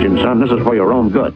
attention, son. This is for your own good.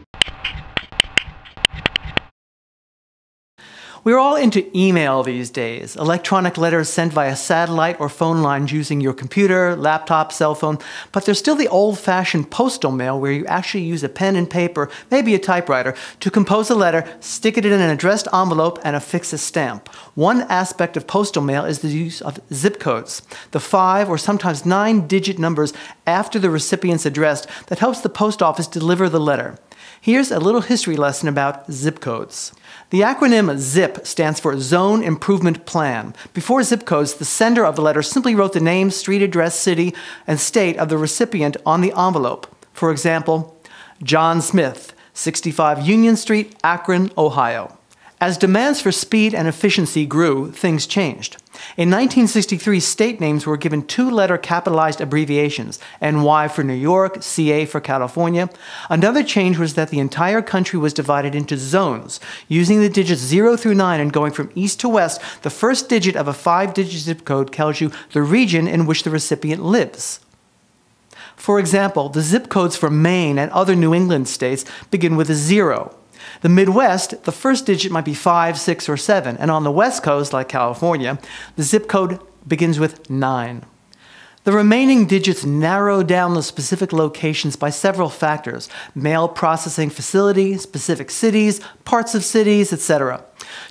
We're all into email these days. Electronic letters sent via satellite or phone lines using your computer, laptop, cell phone. But there's still the old-fashioned postal mail where you actually use a pen and paper, maybe a typewriter, to compose a letter, stick it in an addressed envelope, and affix a stamp. One aspect of postal mail is the use of zip codes, the 5 or sometimes 9-digit numbers after the recipient's address that helps the post office deliver the letter. Here's a little history lesson about zip codes. The acronym ZIP stands for Zone Improvement Plan. Before zip codes, the sender of the letter simply wrote the name, street address, city, and state of the recipient on the envelope. For example, John Smith, 65 Union Street, Akron, Ohio. As demands for speed and efficiency grew, things changed. In 1963, state names were given 2-letter capitalized abbreviations, NY for New York, CA for California. Another change was that the entire country was divided into zones. Using the digits 0 through 9 and going from east to west, the first digit of a 5-digit zip code tells you the region in which the recipient lives. For example, the zip codes for Maine and other New England states begin with a 0. The Midwest, the first digit might be 5, 6, or 7, and on the West Coast, like California, the zip code begins with 9. The remaining digits narrow down the specific locations by several factors: mail processing facility, specific cities, parts of cities, etc.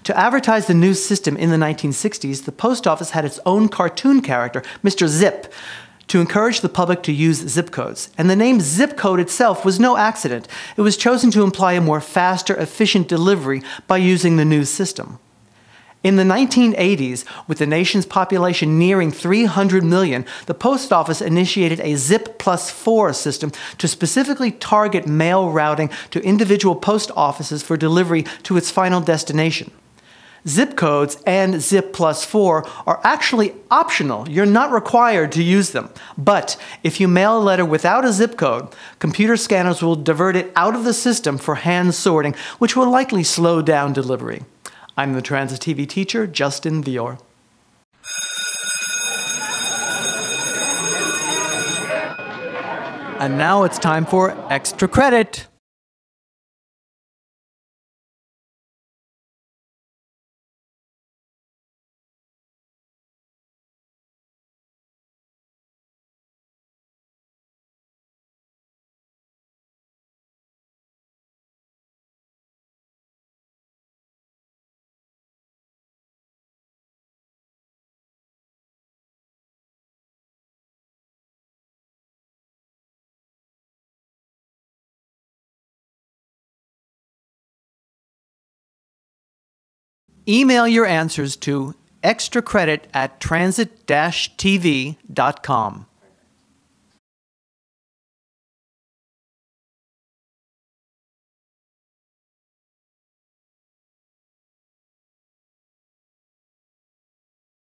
To advertise the new system in the 1960s, the post office had its own cartoon character, Mr. Zip, to encourage the public to use zip codes. And the name zip code itself was no accident. It was chosen to imply a more faster, efficient delivery by using the new system. In the 1980s, with the nation's population nearing 300 million, the post office initiated a Zip plus 4 system to specifically target mail routing to individual post offices for delivery to its final destination. Zip codes and Zip plus 4 are actually optional. You're not required to use them. But if you mail a letter without a zip code, computer scanners will divert it out of the system for hand sorting, which will likely slow down delivery. I'm the Transit TV teacher, Justin Vyor. And now it's time for Extra Credit. Email your answers to extracredit@transit-tv.com.